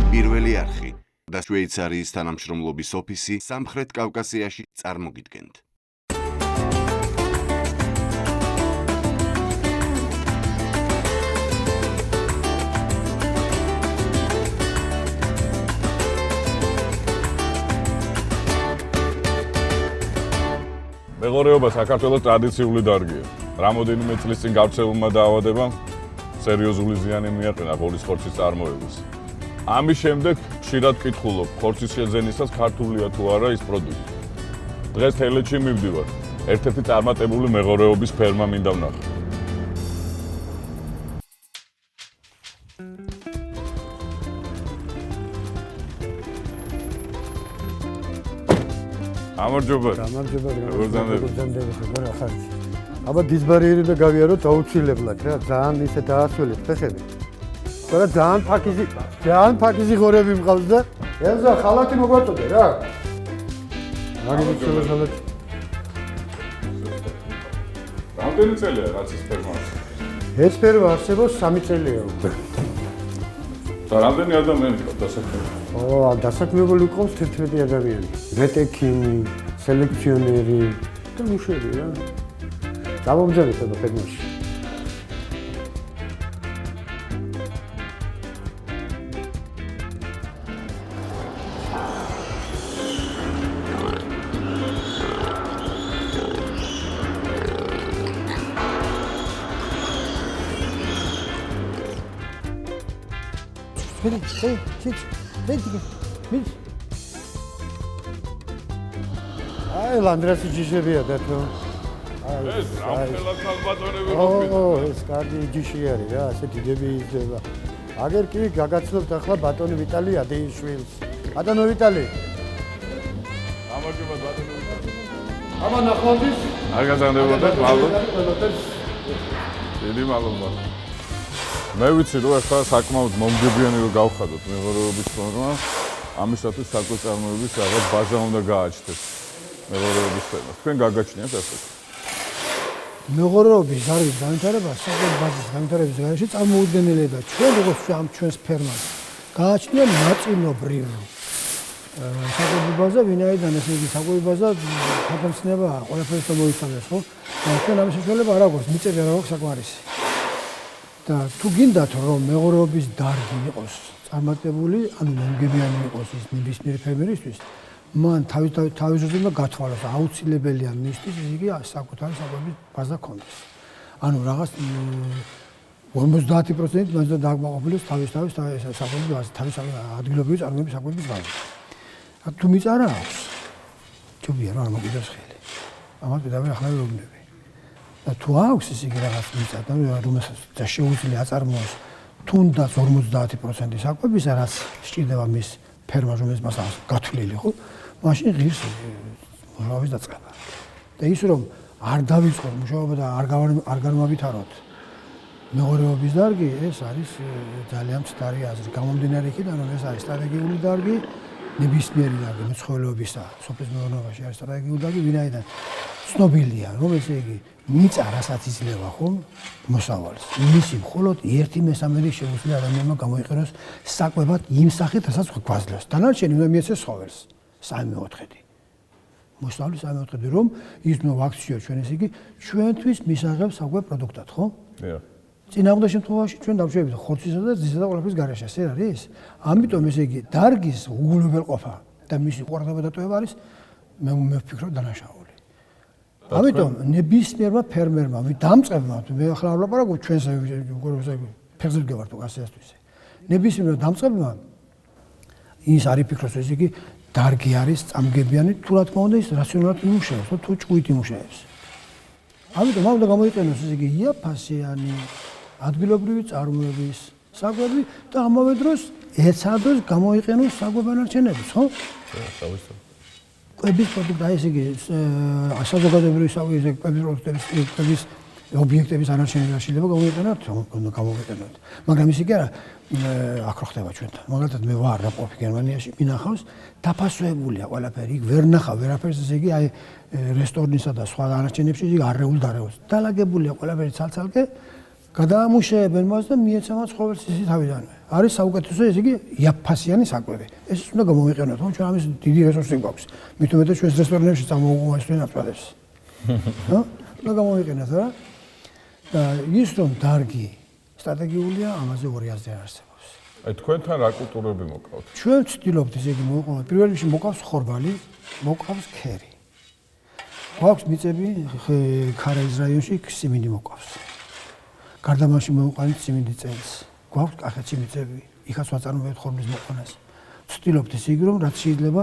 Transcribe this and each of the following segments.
პირველი არხი და შვეიცარიის თანამშრომლობის ოფისი სამხრეთ კავკასიაში წარმოგიდგენთ. მეღორეობა საქართველოს ტრადიციული დარგია. რამოდენიმე წლის წინ გავრცელებულმა დაავადებამ სერიოზული ზიანი მიაყენა ღორის ხორცის წარმოებას. ამის შემდეგ ხშირად ვკითხულობ ხორცის შეძენისას ქართულია თუ არა ის პროდუქტი. დღეს თელეთში მივდივარ. ერთ-ერთი წარმატებული მეღორეობის ფერმა მინდა ვნახო. გამარჯობა. აბა დისბარიერი და გავიაროთ აუცილებლად რა, ძალიან ისე დაასრულეთ ფეხები. მაგრამ ძალიან ფაქიზი ღორები მყავს და ელზა ხალათი მოგვაწოდე რა. მაგის ხალათი. რამდენი წელია რაც ეს ფერმა? ეს ფერმა არსებობს 3 წელია უკვე. და რამდენი ადამიანი ყავს დასაქმებული? დასაქმებული ყავს 11 ადამიანი. ვეტექიმი, სელექციონერი და მუშები რა. გამომძერეთ ამ ფერმაში. აი ლანდრასი ჯიშებია დათო. ეს რამხელა ქალბატონები მოფინა. ეს კარგი ჯიში არის რა, ასე დიდები იზრდება. აგერ კი გაგაცნობთ ახლა ბატონი ვიტალი ადეიშვილს. ბატონო ვიტალი. გამარჯობა ბატონო ვიტალი. აბა ნახვამდის. არ გაზანდებოდეთ, მადლობა. დიდი მადლობა. მე ვიცი რომ ახლა საკმაოდ მომგებიანი რომ გავხადოთ მეღორეობის ფორმა. ამისათვის საკვე წარმოების რაღაც ბაზა უნდა გააჩნდეს მეღორეობის ფორმა. თქვენ გაგაჩნიათ ასე? მეღორეობის ზარვის განვითარება საკვე ბაზის განვითარების გარეშე წარმოუდგენელია. ჩვენ როგორც ამ ჩვენს ფერმას გააჩნია ნაწილობრივ საკვე ბაზა, ვინაიდან ესე იგი საკვე ბაზა ფართომცნებაა, ყველაფერს მოიცავს, ხო? ჩვენ ამის საშუალება არ აქვს, მიწები არ აქვს საკმარისი. და თუ გინდათ რომ მეღორეობის დარგი იყოს წარმატებული, ანუ მომგებიანი იყოს ის ნებისმიერი ფერმერისთვის, მან თავის უნდა გათვალოს აუცილებელია მისთვის იგი საკუთარი საკვების ბაზა ქონდეს. ანუ რაღაც 50% მას უნდა დააკმაყოფილოს თავის საკვების ბაზა, თავის ადგილობრივი წარმოების საკვების ბაზა. თუ მიწა არ აქვს, ჯობია რომ არ მოკიდოს ხელი. ამას ვიდავე ახლა ვიგნები. და თუ აქვს ის იგი რაღაც მიწა და რომელსაც შეუძლია აწარმოოს თუნდაც 50% საკვებისა, რაც სჭირდება მის ფერმას, რომელიც მას აქვს გათვლილი, ხო? მაშინ ღირს მუშაობის დაწყება. და ის რომ არ დავიწყოთ მუშაობა და არ განმავითაროთ მეღორეობის დარგი, ეს არის ძალიან მცდარი აზრი. გამომდინარე იქიდან, რომ ეს არის სტრატეგიული დარგი, ნებისმიერი დარგი მეცხოველეობისა, სოფლის მეურნეობაში არის სტრატეგიული დარგი, ვინაიდან ცნობილია, რომ ესე იგი მიწა რასაც იძლევა ხომ მოსავალს. მისი მხოლოდ 1/3 შეუძლია ადამიანმა გამოიყენოს საკვებად იმ სახით, რასაც გვაძლევს. დანარჩენი უნდა მიეცეს ცხოველს 3/4. მოსავლის 3/4, რომ ის ნუ ვაქციო ჩვენ ესე იგი ჩვენთვის მისაღებ საკვებ პროდუქტად, ხო? დიახ. წინააღმდეგ შემთხვევაში ჩვენ დავშევით ხორცისა და ძისა და ყველაფრის გარეშე, ეს არის. ამიტომ ესე იგი დარგის უგულებელყოფა და მისი ყურადღება დატოვება არის მე ვფიქრობ დანაშაული. ამიტომ ნებისმიერმა ფერმერმა, დამწყებმა, მე ახლა არ ვლაპარაკობ ჩვენს ფეხზე ვგევართ გასიასთვის. ნებისმიერმა დამწყებმა ის არ იფიქროს ეს იგი დარგი არის წამგებიანი, თუ რა თქმა უნდა ის რაციონალურად იმუშავებს, თუ ჭკვით იმუშავებს. ამიტომ უნდა გამოიყენოს ეს იგი იაფასიანი ადგილობრივი წარმოების საკვები და ამავე დროს ეცადოს გამოიყენოს საკვებანარჩენებიც, ხო? კვების პროდუქტი, აი ეს იგი საზოგადოებრივი კვების ობიექტების ანარჩენებაში შეიძლება გამოიყენოთ, გამოვიყენოთ. მაგრამ ისე კი არა, აქ რო ხდება ჩვენთან. მაგალითად მე ვარ ნაყოფი გერმანიაში, მინახავს დაფასოებულია ყველაფერი, იქ ვერ ნახავ ვერაფერს, ესე იგი აი რესტორნისა და სხვა ანარჩენებში იგი არეულ დარეულს. დალაგებულია ყველაფერი ცალ-ცალკე, გადაამუშავებენ მას და მიეცემა ცხოველს ისე თავიდანვე. არის საუკეთესო ესე იგი იაფფასიანი საკვები. ეს უნდა გამოვიყენოთ, რომ ჩვენ ამის დიდი რესურსი გვაქვს. მით უმეტეს ჩვენს რესტორნებში წამოუღმასვენ აწვალებს. ხო? უნდა გამოვიყენოთ რა. და ის რომ დარგი სტრატეგიულია, ამაზე ორი აზრი არსებობს. აი თქვენთან რა კულტურები მოკავთ? ჩვენ ვცდილობთ ესე იგი მოვიყვანოთ. პირველ რიგში მოკავს ხორბალი, მოკავს ქერი. გვაქვს მიწები ქარეის რაიონში სიმინდი მოკავს. გარდა მაშინ მოვიყვანეთ სიმინდი წელს. გვაქვს კახეთში მიწები, იქაც ვაწარმოებთ ხორბლის მოყვანას. ვცდილობთ ესე იგი რომ რაც შეიძლება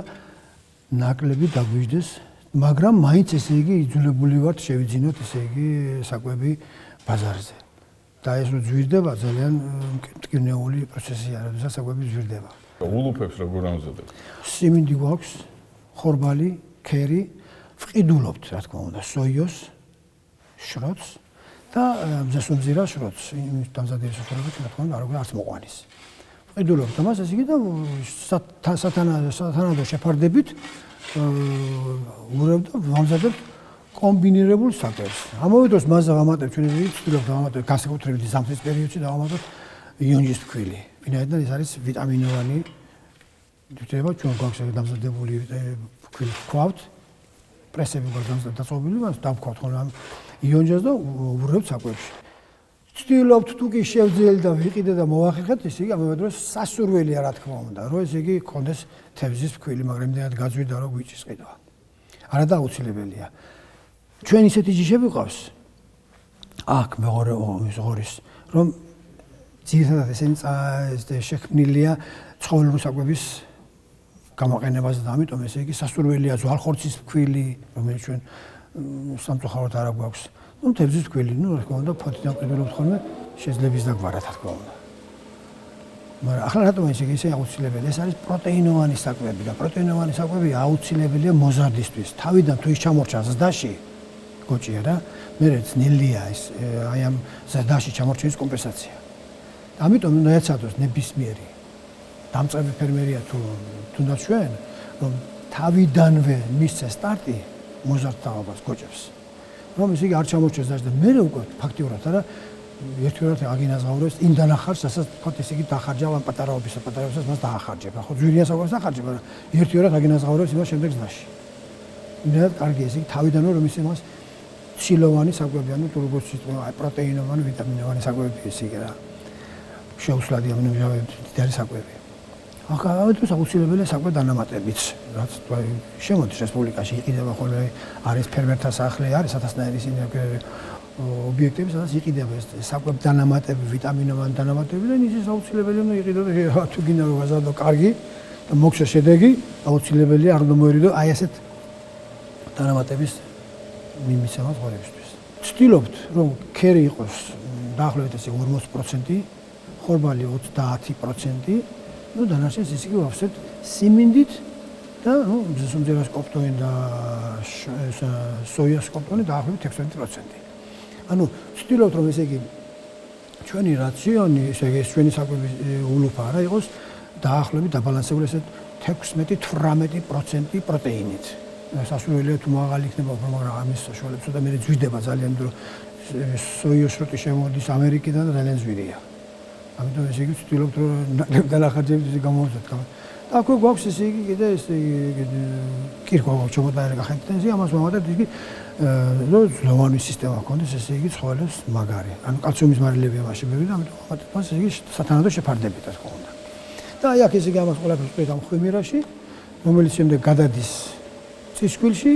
ნაკლები დაგვიждდეს, მაგრამ მაინც ესე იგი იძულებული ვართ შევიძინოთ ესე იგი საკვები ბაზარზე. და ეს რო ძვირდება ძალიან მტკივნეული პროცესია, როდესაც საკვები ძვირდება. ულუფებს როგორ ამზადებთ? სიმინდი გვაქვს, ხორბალი, ქერი, ვყიდულობთ, რა თქმა უნდა, სოიოს, შროთს და მზესუმზირა შროთს. იმის დამზადების შეხედვით, რა თქმა უნდა, არც მოყვანის. ვყიდულობთ ამას, ესე იგი და სათანადო შეფარდებით ვურევ და ვამზადებთ კომბინირებულ საკვებს. ამავე დროს მასზე ვამატებთ ჩვენ ვცდილობთ დავამატებთ განსაკუთრებით ზამთრის პერიოდში დავამატოთ იონჯის ფქვილი. ვინაიდან ეს არის ვიტამინოვანი. ვიტყვება ჩვენ გვაქვს დამზადებული ფქვილი ვქვავთ. პრესები გვაქვს დაწყობილი, მას დავქვავთ ხოლმე ამ იონჯას და ვურევთ საკვებში. ვცდილობთ თუ კი შევძელი და ვიყიდე და მოვახერხეთ, ესე იგი ამავე დროს სასურველია რა თქმა უნდა, რომ ესე იგი კონდეს თევზის ფქვილი, მაგრამ იმდენად გაძვირდა რომ გვიჭის ყიდვა. არა და აუცილებელია. ჩვენ ისეთი ჯიშები ყავს. აქ მეორე ღორის, რომ ძირითადად ესენი შექმნილია ცხოველური საკვების გამოყენებაზე და ამიტომ ესე იგი სასურველია ძვალხორცის ფქვილი, რომელიც ჩვენ სამწუხაროდ არ გვაქვს. ნუ თევზის ფქვილი, ნუ რა თქმა უნდა, ფოთიდან ყიდულობთ ხოლმე შეძლების დაგვარა, რა თქმა უნდა. მაგრამ ახლა რატომ ესე აუცილებელია? ეს არის პროტეინოვანი საკვები და პროტეინოვანი საკვები აუცილებელია მოზარდისთვის. თავიდან თუ ის ჩამორჩა ზრდაში, გოჭია რა, მერე ძნელია ეს აი ამ ზრდაში ჩამორჩენის კომპენსაცია. ამიტომ უნდა ეცადოს ნებისმიერი დამწყები ფერმერია თუნდაც ჩვენ, რომ თავიდანვე მისცეს სტარტი მოზარდ თაობას გოჭებს. რომ ის იგი არ ჩამორჩეს და მერე უკვე ფაქტიურად არა ერთგვარად აგინაზღაურებს იმ დანახარს, რასაც თქოთ ის იგი დახარჯა ამ პატარაობისას მას დაახარჯებ. ხო ძვირიან საკვებს დახარჯებ, მაგრამ ერთგვარად აგინაზღაურებს იმას შემდეგ ზნაში. იმედად კარგი ეს იგი თავიდანვე რომ ის იმას ცილოვანი საკვები, ანუ თუ როგორც სიტყვა, პროტეინოვანი, ვიტამინოვანი საკვები ეს იგი რა. შეუსვლადი ამინომჟავები, დიდარი საკვები. ახლა ამიტომ აუცილებელია საკვე დანამატებიც, რაც შემოდის რესპუბლიკაში იყიდება ხოლმე არის ფერმერთა სახლი, არის ათასნაირი ისინი ობიექტები, სადაც იყიდება ეს საკვე დანამატები, ვიტამინოვანი დანამატები და ის აუცილებელია უნდა იყიდოს თუ გინდა რომ გაზარდო კარგი და მოგცეს შედეგი, აუცილებელია არ უნდა მოერიდო აი ასეთ დანამატების მიმიცემა ღორებისთვის. ვცდილობთ რომ ქერი იყოს დაახლოებით ესე 40%, ხორბალი 30%, ну დანარჩენს ისე კი ვავსებთ სიმინდით და ну მზესუმზირას კოპტონი და სოიას კოპტონი დაახლოებით 16%. ანუ ვცდილობთ რომ ესე იგი ჩვენი რაციონი, ესე იგი ჩვენი საკვების ულუფა არა იყოს დაახლოებით დაბალანსებული ესე 16-18% პროტეინით. სასურველია თუ მაღალი იქნება, მაგრამ ამის საშუალებას და მე ძვირდება ძალიან დრო სოიოს შროტი შემოდის ამერიკიდან და ძალიან ძვირია. ამიტომ ესე იგი ვცდილობთ რომ დანახარჯებით ისე გამოვზოთ. და აქვე გვაქვს ესე იგი კიდე ეს კირქვა გვაქვს ჩამოდაერგა ხეთთან ისე ამას ვამატებთ იგი რომ ზლოვანი სისტემა ჰქონდეს ესე იგი ცხოველებს მაგარი. ანუ კალციუმის მარილები ამაში ბევრი და ამიტომ ვამატებთ მას ესე იგი სათანადო შეფარდებით რა თქმა უნდა. და აი აქ ესე იგი ამას ყველაფერს ვწვევთ ამ ხვიმირაში, რომელიც შემდეგ გადადის წისქვილში,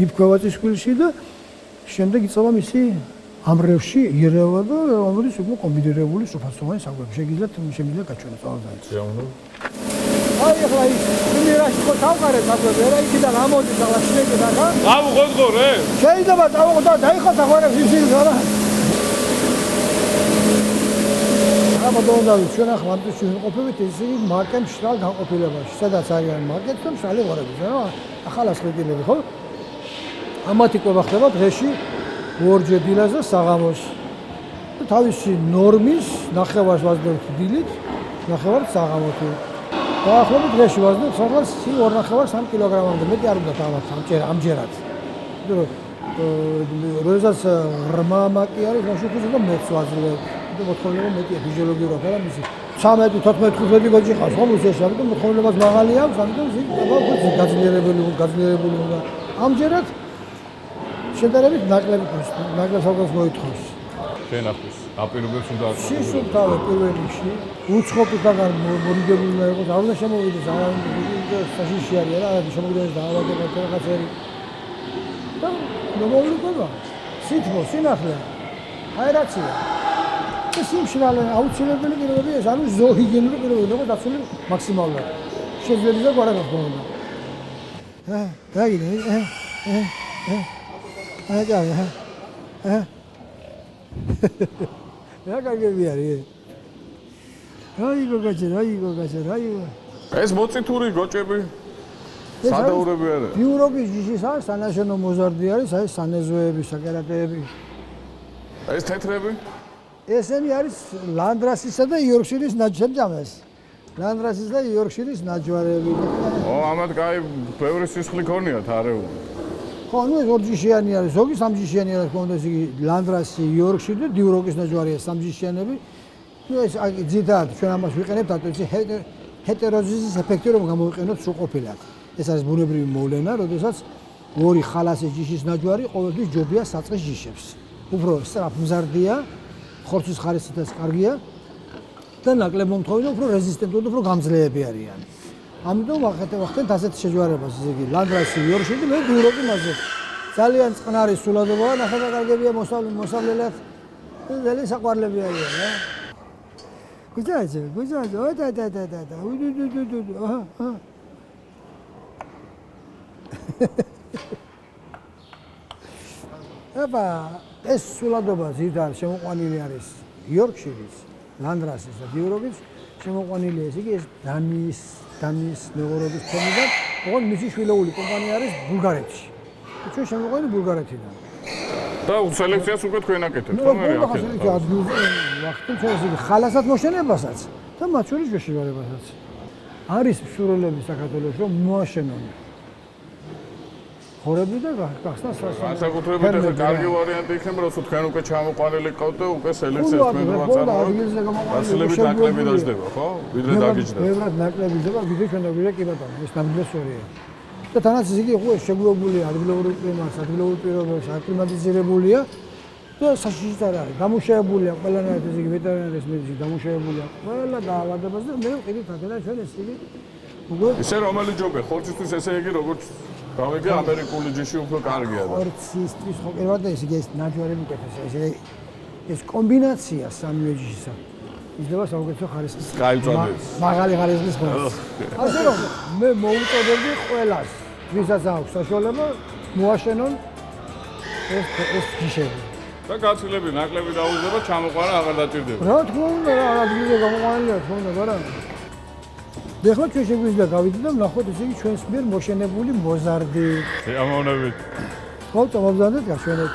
იფქვევა წისქვილში და შემდეგ იწოვა მისი ამრევში იერევა და ამის უკვე კომბინირებული სუფასოვანი საკვები. შეგიძლიათ გაჩვენოთ ყველგან. აი ახლა ის მირაში ხო თავყარეთ საკვები, რა იქიდან ამოდის ახლა შეგედა რა? ავუღო რე? შეიძლება დავუღო და დაიხოს ახლა ისინი რა? ამოდონდავით ჩვენ ახლა ამ წუთში ვიმყოფებით ისინი მარკემ შრალ განყოფილებაში. სადაც არიან მარკეტი და შრალი ღორები, რა? ახალას ხილები ხო? ამათი კვება ხდება დღეში ორჯერ დილას და საღამოს. და თავისი ნორმის ნახევარს ვაზრდებთ დილით, ნახევარს საღამოთ. დაახლოებით დღეში ვაზრდებთ 2.5-3 კილოგრამამდე, მეტი არ უნდა დავაწყოთ ამჯერად. როდესაც რმა მაკი არის, მაშინ ხუზა მეც ვაძლევ. და მოთხოვნება მეტია ფიზიოლოგიურად არა მისი. 13, 14, 15 გოჯი ხავს, ხომ რუსეთში, ამიტომ მოთხოვნებაც მაღალი აქვს, ამიტომ ის გაძლიერებული უნდა. ამჯერად შედარებით ნაკლები ხოს, ნაკლებს აღარ მოითხოვს. შენ ახლის აპირობებს უნდა აკეთო. სისუფთავე პირველ რიგში, უცხოპისაგან მორიგებული უნდა იყოს, არ უნდა შემოვიდეს, საშიში არის რა, შემოგიდეს დაავადება რაღაცები. და მომავლობა. სითბო, სინახლე. აერაცია. ეს იმშრალე აუცილებელი პირობები ეს არის ზოოგენური პირობები, როგორც დაცული მაქსიმალურად. შეძლებისა გვარად ხდება. დაიგე, რა კარგები არის. რაიგო. ეს მოწითური გოჭები სადაურები არა. ბიუროგის ჯიშის არის, სანაშენო მოზარდი არის, აი სანეზოები, საკერატეები. ეს თეთრები? ესენი არის ლანდრასისა და იორკშირის ნაჯვარები. ლანდრასის და იორკშირის ნაჯვარები. ამათ კაი ბევრი სისხლი ქონიათ არეული. ხო, ნუ ეს ორჯიშიანი არის, ზოგი სამჯიშიანი არის, კონდეს იგი ლანდრასი, იორკშირი და დიუროგის ნაჯვარია სამჯიშიანები. ნუ ეს ძირითადად ჩვენ ამას ვიყენებთ, ატოცი ჰეტეროზიზის ეფექტი რომ გამოვიყენოთ სრულყოფილად. ეს არის ბუნებრივი მოვლენა, როდესაც ორი ხალასი ჯიშის ნაჯვარი ყოველთვის ჯობია საწყის ჯიშებს. უფრო სწრაფმზარდია, ხორცის ხარისხიც კარგია და ნაკლებ მომთხოვნა უფრო რეზისტენტური, უფრო გამძლეები არიან. ამიტომ ვახდენთ ასეთ შეჯვარებას, ისე იგი ლანდრასი, იორკშირი და მე დიუროგი მასე. ძალიან წყნარი სულადობაა, ნახეთა კარგებია მოსავლელად. ძალიან საყვარლები არიან, რა. გუჯაჯე, და. აჰა. აბა ეს სულადობა ზიდან შემოყვანილი არის იორკშირის, ლანდრასის და დიუროგის შემოყვანილი ეს იგი ეს დანის მეღორების ფონიდან, ოღონდ მისი შვილეული კომპანია არის ბულგარეთში. ჩვენ შემოყვანილი ბულგარეთიდან. და სელექციას უკვე თქვენ აკეთებთ, ხო, მე ვახტენ ჩვენ იგი ხალასად მოშენებასაც და მათ შორის შეშევარებასაც. არის სურვილები საქართველოს რომ მოაშენონ ხორები და გახსნა განსაკუთრებით ახლა კარგი ვარიანტი იქნება, რომ თქვენ უკვე ჩამოყვანილი ყავთ და უკვე სელექციას თქვენ ვაწარმოებთ. ასლებით ნაკლები დაждდება, ხო? ვიდრე დაგიჯდა. ბევრად ნაკლები ხდება, ვიდრე ჩვენ დაგვირა კი ბატონო, ეს ნამდვილია. და თანაც იგი ხო შეგვიებულია ადგილობრივ კლიმატს, ადგილობრივ პირობებს, აკლიმატიზირებულია და საშიშიც არ არის. დამუშავებულია ყველანაირად ეს იგი ვეტერინარის მედიცინაში დამუშავებულია ყველა დაავადებას და მე ვყიდით აქედან ჩვენ ეს იგი უკვე ისე რომელი ჯობია ხორცისთვის ესე იგი როგორც გავიგე ამერიკული ჯიში უფრო კარგია და ხორცისთვის ხო პირველად ეს იგი ეს ნაჯვარები უკეთესია ეს კომბინაცია სამივე ჯიშისა იძლევა საუკეთესო ხარისხის მაღალი ხარისხის ხორცს. ასე რომ მე მოუწოდებდი ყველას ვისაც აქვს საშუალება მოაშენონ ეს ჯიშები. და გაცილები ნაკლები დაუძება ჩამოყვანა აღარ დაჭირდება. რა თქმა უნდა რა ადგილზე გამოყვანილია თქმა უნდა რა. ეხლა ჩვენ შეგვიძლია გავიდეთ და ვნახოთ ესე იგი ჩვენს მიერ მოშენებული მოზარდი. ამოვნებით. ხო, წამოვზანდეთ გაშვენეთ.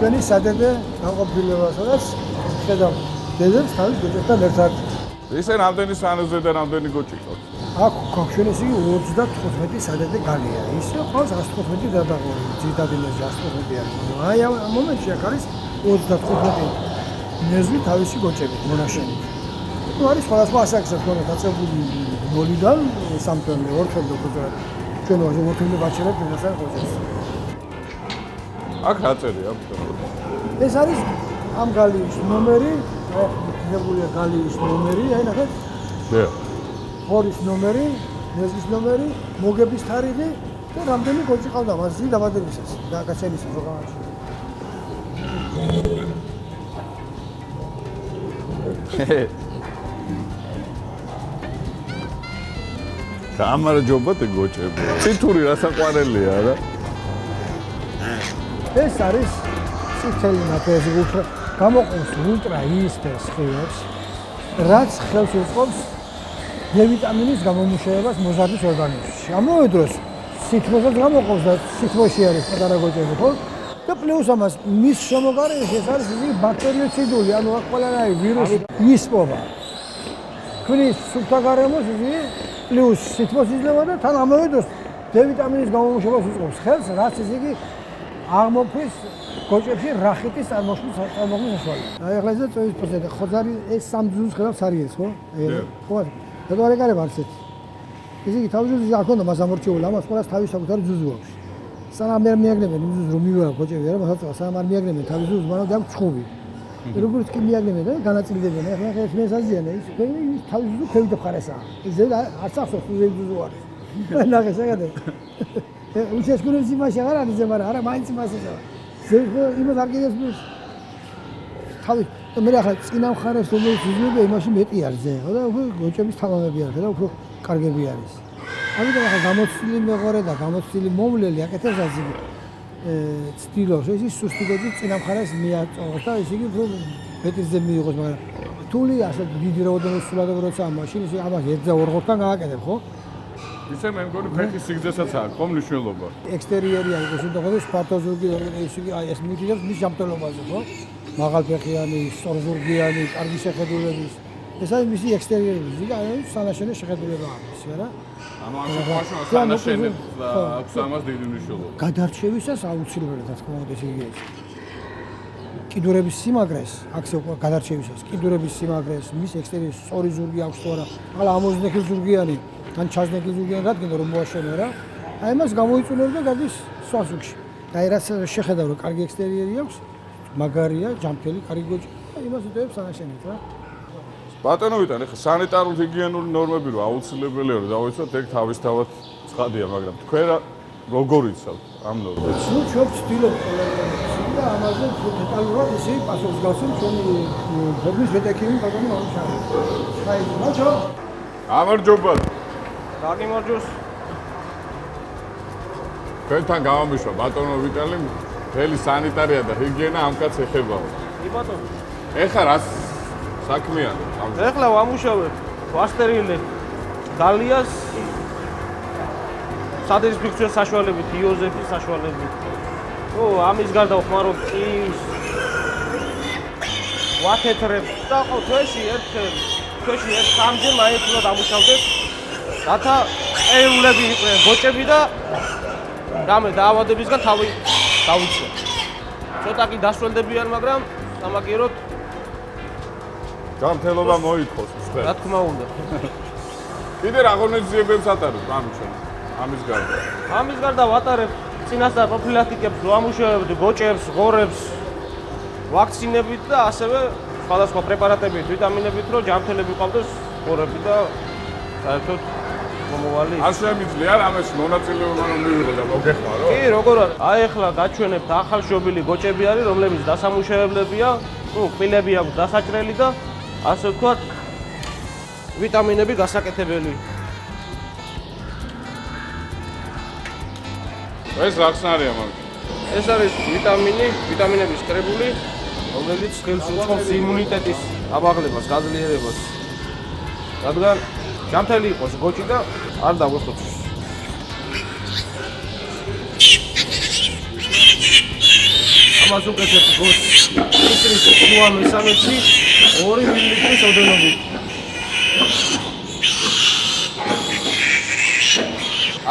ჩვენი სადედე განყოფილება, სადაც ხედავ დედებს თავის გოჭებთან ერთად. ისე რამდენი სანეზე და რამდენი გოჭი ყავს? აქ ჩვენ ესე იგი 35 სადედე გალია. ისე ყავს 115 დადაღორი, ძირითადინეზე 115 არის. აი ამ მომენტში აქ არის 35 ნეზვი თავისი გოჭებით მონაშენით. ნუ არის სხვადასხვა ასაკისა თქვენ დაწებული ნოლიდან სამთვემდე, ორთვემდე უკვე ჩვენ ორთვემდე ბაჭერებს ინასარ გოჭებს. აქ რა წერია? ეს არის ამ გალიის ნომერი, მიღებულია გალიის ნომერი, აი ნახეთ. დე. ხორის ნომერი, ნეზვის ნომერი, მოგების თარიღი და რამდენი გოჭი ყავდა მასზე დაბადებისას და გასცემისას პროგრამაში. გამარჯობა და გოჭები. ციტური რასაყვარელია რა. ეს არის წითელი ნაფეზე უფრო გამოყენს ულტრა იისფერ სხივებს, რაც ხელს უწყობს დ-ვიტამინის გამომუშავებას მოზარდის ორგანიზმში. ამავე დროს სითბოსაც გამოყავს და სითბოში არის პატარა გოჭები, ხო? და პლუს ამას მის შემოგარენში ეს არის ისეთი ბაქტერიოციდული, ანუ აქ ყველანაირი ვირუსი ისპობა. ქმნის სუფთა გარემოს ისე პლუს სითბოს იძლევა და თან ამავე დროს დ-ვიტამინის გამომუშავებას უწყობს ხელს, რაც ესე იგი აღმოფხვის გოჭებში რახიტის წარმოქმნის საშუალება. აი ახლა ეს წოვის პროცესი ხოძარი ეს სამძუს ხედავს არის ხო? ხო. და გარეკარება არის ეს. ესე იგი თავის არ ქონდა მას ამორჩეული, ამას ყველას თავის საკუთარი ძუძუ აქვს. სანამ არ მიაგნებენ იმ ძუძს რომ მივიღო გოჭები არა მასაც სანამ არ მიაგნებენ თავის ძუძს მაგრამ და ჩხუბი. როგორც კი მიაგნებენ და განაწილდებენ. ახლა ეს მესაზიანა ის თავის ძუძუ ქვევით მხარესაა. ეს არც ახსოვს თუ ძუძუ არის. ნახე შეგადე. უჩესკურებს იმაში აღარ არის ზემარა, არა მაინც იმასეა. იმას არ კიდეს მის თავი და მე ახლა წინა მხარეს რომელიც ძუძუები იმაში მეტი არის ზე, ხო და უფრო გოჭების თამამები არის და უფრო კარგები არის. ამიტომ ახლა გამოცდილი მეღორე და გამოცდილი მომვლელი აკეთებს ასე ცდილობს ის სუსტი გოჭი წინა მხარეს მიაწოვოს და ესე იგი უფრო მეტიზე მიიღოს, მაგრამ რთული ასე დიდი რაოდენობის სულადობ როცა მაშინ ისე ამას 1-2-თან გააკეთებ, ხო? ისე მე მგონი ფეხის სიგრძესაც აქვს ხო მნიშვნელობა. ექსტერიერი არის ეს უნდა იყოს სპარტოზურგი ისე იგი აი ეს მიდიებს მის ჯანმრთელობაზე, ხო? მაღალფეხიანი, სწორზურგიანი, კარგი შეხედულების ეს არის მისი ექსტერიერი, აი სანაშენე შეხედულება არის, არა? ანუ ამ შემთხვევაში სანაშენე აქვს ამას დიდი მნიშვნელობა. გადარჩევისას აუცილებლად რა თქმა უნდა ესე იგი ეს. კიდურების სიმაგრეს, აქ უკვე გადარჩევისას, კიდურების სიმაგრეს, მის ექსტერიერის სწორი ზურგი აქვს თუ არა, ახლა ამოზნექილ ზურგიანი, თან ჩაზნექილ ზურგიანი რადგან რომ მოაშენე რა. აი მას გამოიწვევს და გადის სხვა ზურგში. აი რაც შეხედავ რომ კარგი ექსტერიერი აქვს, მაგარია, ჯანმრთელი, კარგი გოჭი, იმას უტევებს სანაშენეთ რა. ბატონო ვიტან, ეხლა სანიტარულ ჰიგიენური ნორმები რო აუცილებელია რომ დავიცოთ, ეგ თავისთავად ცხადია, მაგრამ თქვენ როგორ იცავთ ამ ნორმებს? ნუ ჩვენ ვცდილობთ და ამაზე დეტალურად ისე პასუხს გავცემ ჩვენი გოგის ვეტექიმი ბატონი მომშავე. აი, მაჩო. გამარჯობა. დაგიმარჯოს. თქვენთან გამომიშვა ბატონო ვიტალი, მთელი სანიტარია და ჰიგიენა ამ კაცს ეხებაო. კი ბატონო. ეხლა რას საქმეა? ეხლა ვამუშავებ ვასტერილე გალიას სადეზინფექციო საშუალებით, იოზეფის საშუალებით. ო, ამის გარდა ვხმარობ კივს, ვათეთრებს და ხო თვეში ერთ-სამჯერ მაინც უნდა დამუშავდეს. რათა ეულები იყვნენ გოჭები და რამე დაავადებისგან თავი დავიცვა. ცოტა კი დასრულდებიან, მაგრამ სამაგიეროდ ჯანმრთელობა მოითხოვს თქვენ. რა თქმა უნდა. კიდე რა ღონისძიებებს ატარებთ ამის გარდა? ამის გარდა ვატარებ წინასწარ პროფილაქტიკებს, ვამუშავებთ გოჭებს, ღორებს, ვაქცინებით და ასევე სხვადასხვა პრეპარატებით, ვიტამინებით, რომ ჯანმრთელები ყავდეს ღორები და საერთოდ მომავალი. არ შემიძლია რამეს მონაწილეობა რომ მივიღო და მოგეხმარო? კი, როგორ არის? აი ახლა გაჩვენებთ ახალშობილი გოჭები არის, რომლებიც დასამუშავებლებია, ნუ კბილები აქვს დასაჭრელი და ასე ვთქვათ, ვიტამინები გასაკეთებელი. ეს რაცნარია მაგ. ეს არის ვიტამინების კრებული, რომელიც ხელს უწყობს იმუნიტეტის აბაღლებას, გაძლიერებას. რადგან ჯანმრთელი იყოს გოჭი და არ დაგვეხოცოს. ამას უკეთებ გოჭს. ლიტრის შუა მესამეში 2 მილილიტრის ოდენობით.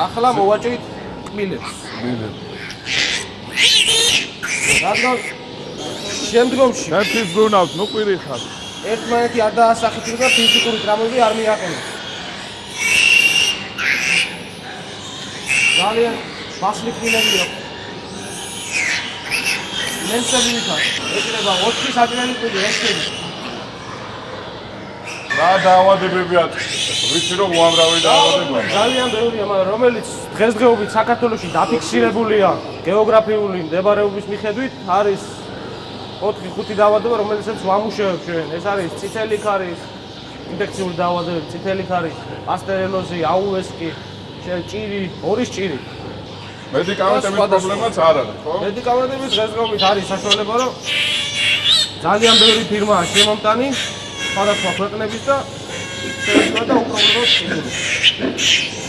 ახლა მოვაჭრით კბილებს. რადგან შემდგომში ერთის გუნავთ, ნუ ყვირი ხარ. ერთმანეთი არ დაასახით და ფიზიკური ტრამვები არ მიაყენებს. ძალიან ბასლი კბილები აქვს. მენსები იქა. ეკრება 4 საჭრელი კბილი ერთები. რა დაავადებები აქვს? ვიცი რომ უამრავი დაავადებაა. ძალიან ბევრია, მაგრამ რომელიც დღესდღეობით საქართველოში დაფიქსირებულია გეოგრაფიული მდებარეობის მიხედვით, არის 4-5 დაავადება, რომელსაც ვამუშავებ ჩვენ. ეს არის წითელი ქარის ინფექციური დაავადებები, წითელი ქარის, პასტერელოზი, აუვესკი, ჭირი, ორის ჭირი. მედიკამენტების პრობლემაც არ არის, ხო? მედიკამენტების დღესდღეობით არის საშუალება, რომ ძალიან ბევრი ფირმაა შემომტანი სხვადასხვა ქვეყნების და შეეცვა და უბრალოდ შეგვიძლია.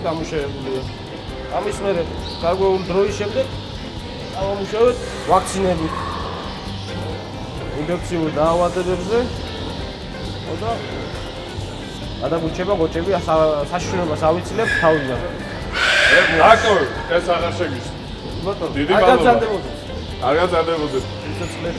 დამუშავებულია. ამის მერე გარკვეული დროის შემდეგ დავამუშავეთ ვაქცინებით. ინფექციურ დაავადებებზე და გადაგურჩება გოჭები საშიშროებას ავიცილებთ თავიდან. დაკო, ეს აღარ შეგიშ. ბატონო, დიდი არ მადლობა. გაგზავნებოდეს. არ გაგზავნებოდეს. სიცოცხლე.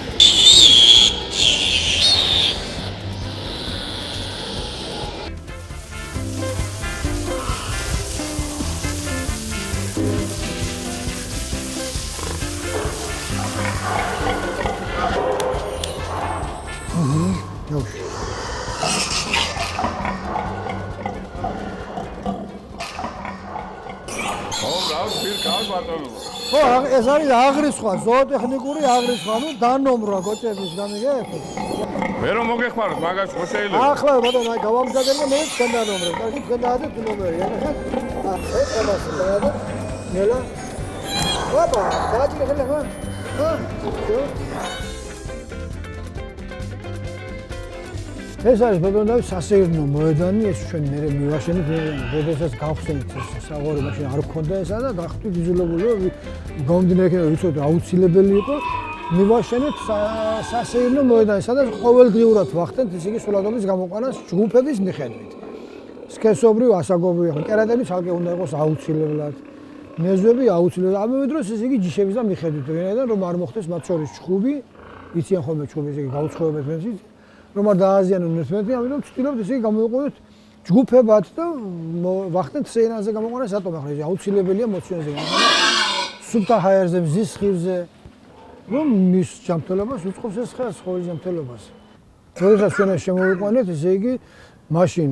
ხო, ეს არის აღრიცხვა, ზოოტექნიკური აღრიცხვა, ნუ დანომრვა გოჭების გამიგეთ? მე რომ მოგეხმაროთ, მაგას ხო შეიძლება? ახლა ბატონო, აი გავამზადე და მე თქვენ დანომრებ. კარგი, თქვენ დაადეთ ნომერი, ახლა. ეს ყველას დაადეთ. ნელა. ოპა, დააჭირე ხელა ხო? ეს არის ბატონო სასეირნო მოედანი, ეს ჩვენ მე მივაშენით, როდესაც გავხსენით საღვარი მაშინ არ გქონდა ესა და გახტით იძულებული გამომდინარე იქნება ვიცოდეთ აუცილებელი იყო მივაშენით სასეირნო მოედანი, სადაც ყოველდღიურად ვახდენთ ისე იგი სულადობის გამოყვანას ჯგუფების მიხედვით. სქესობრივ ასაგობრივ ხო კერატები ცალკე უნდა იყოს აუცილებლად. მეზვები აუცილებლად. ამავე დროს ისე იგი ჯიშების და მიხედვით, ვინაიდან რომ არ მოხდეს მათ შორის ჩხუბი, იციან ხოლმე ჩხუბი ისე იგი გაუცხოებებს მეცით. რომ არ დააზიანონ ერთმანეთი, ამიტომ ვცდილობთ ისე გამოვიყენოთ ჯგუფებად და ვახდენთ სცენაზე გამოყვანა სატომ ახლა ეს აუცილებელია მოცვენზე გამოყვანა სუფთა ჰაერზე მზის ხივზე რომ მის ჯანმრთელობას უწყობს ეს ხეს ყოველ ჯანმრთელობას. როდესაც ჩვენ ეს შემოვიყვანეთ, ესე იგი მაშინ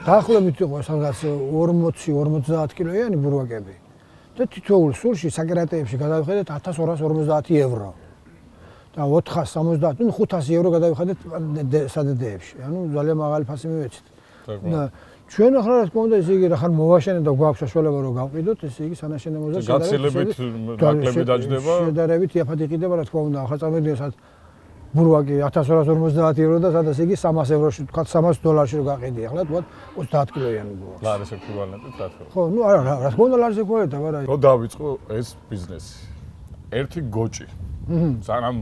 დაახლოებით იყო სადღაც 40-50 კილოიანი ბურვაკები და თითოეულ სულში საკერატეებში გადავხედეთ 1250 евро. და 470, ნუ 500 евро გადავიხადეთ სადედეებში. ანუ ძალიან მაღალი ფასი მივეცით. და ჩვენ ახლა რა თქმა უნდა ესე იგი რახან მოვაშენეთ და გვაქვს საშუალება რომ გავყიდოთ, ესე იგი სანაშენებლად გაცილებით ნაკლები დაждდება. შედარებით იაფად იყიდება რა თქმა უნდა. ახლა წამოვიდნენ სადაც ბურვაკი 1250 евро და სადაც იგი 300 ევროში, თქვა $300 რო გაყიდი. ახლა თქვა 30 კილოიანი ბურვაკი. ლარის ეკვივალენტით რა თქმა უნდა. ხო, ნუ არა, რა თქმა უნდა ლარის ეკვივალენტი, არა. რო დავიწყო ეს ბიზნესი. ერთი გოჭი. სანამ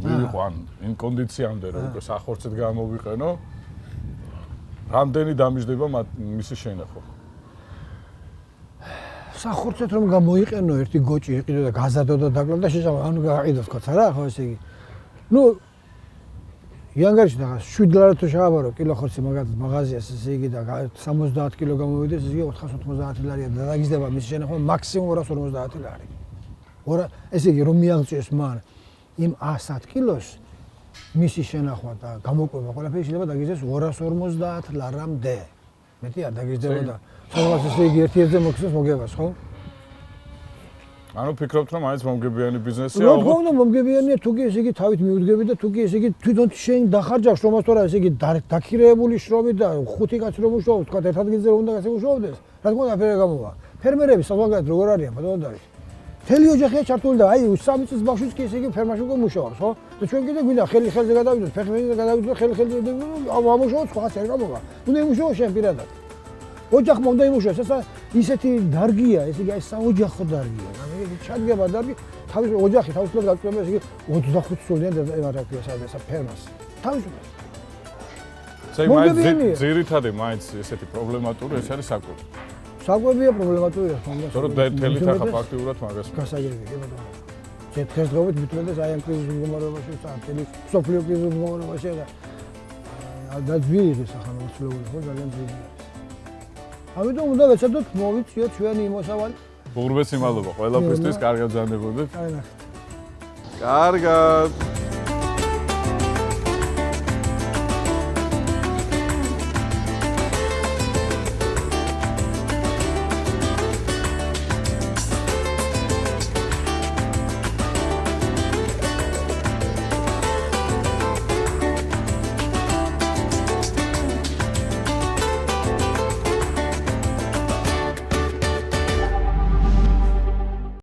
მივიყო ან იმ კონდიციამდე რომ უკვე სახორცეთ გამოვიყენო, რამდენი დამიждდება მისი შენახვა? სახორცეთ რომ გამოიყენო ერთი გოჭი იყიდო და გაზადო და დაკლო და შეჭამა, ანუ გაყიდო თქვა რა, ხო ესე იგი. ნუ იანგარში და 7 ლარი თუ შევაბარო კილო ხორცი მაგათაც მაღაზიას ესე იგი და 70 კილო გამოვიდეს, ესე იგი 490 ლარია და დაგიზდება მისი შენახვა მაქსიმუმ 250 ლარი. ესე იგი რომ მიაღწიოს მან იმ 100 კილოს მისი შენახვა და გამოკვება ყველაფერი შეიძლება დაგიზეს 250 ლარამდე. მეტი არ დაგიზდება და სადღაც ესე იგი ერთ-ერთზე მოხდეს მოგებას, ხო? ანუ ფიქრობთ რომ მაინც მომგებიანი ბიზნესია? რა თქმა უნდა მომგებიანია, თუ კი ესე იგი თავით მიუდგები და თუ კი ესე იგი თვითონ შენ დახარჯავ შრომას თორა ესე იგი დაქირეებული შრომით და 5 კაცი რომ უშუალოდ თქვა ერთ ადგილზე რომ უნდა გასეუშავდეს, რა თქმა უნდა ფერე გამოვა. ფერმერები საზოგადოებრივად როგორ არიან, ბატონო დავით? მთელი ოჯახია ჩართული და აი 3 წლის ბავშვიც კი ესე იგი ფერმაში უკვე მუშაობს, ხო? და ჩვენ კიდე გვინდა ხელი-ხელზე გადავიდოთ, ფეხი-ფეხზე გადავიდოთ, ხელი-ხელზე ამუშაოთ, სხვა წერ გამოვა. უნდა იმუშაო შენ პირადად. ოჯახმა უნდა იმუშაოს, ესა ისეთი დარგია, ესე იგი აი საოჯახო დარგია. ანუ ჩადგება დარგი, თავის ოჯახი თავისუფლად გაკეთება, ესე იგი 25 სულიან და რა ქვია ესა ფერმას. თავისუფლად. საერთოდ ძირითადი მაინც ესეთი პრობლემატური ეს არის საკვები. საკვებია პრობლემატური რა თქმა უნდა. თორე თელი ხა ფაქტიურად მაგას გასაგებია, ბატონო. დღესდღეობით მithumetes აი ამ კრიზისის მდგომარეობაში, თელი სოფლიო კრიზისის მდგომარეობაში და ძვირი სახან უცვლელი ხო ძალიან ძვირი. ამიტომ უნდა ვეცადოთ მოვიწიოთ ჩვენი იმოსავალი. ბურბეს იმალობა ყველაფრისთვის, კარგად ზანდებოდეთ. აი ნახეთ. კარგად.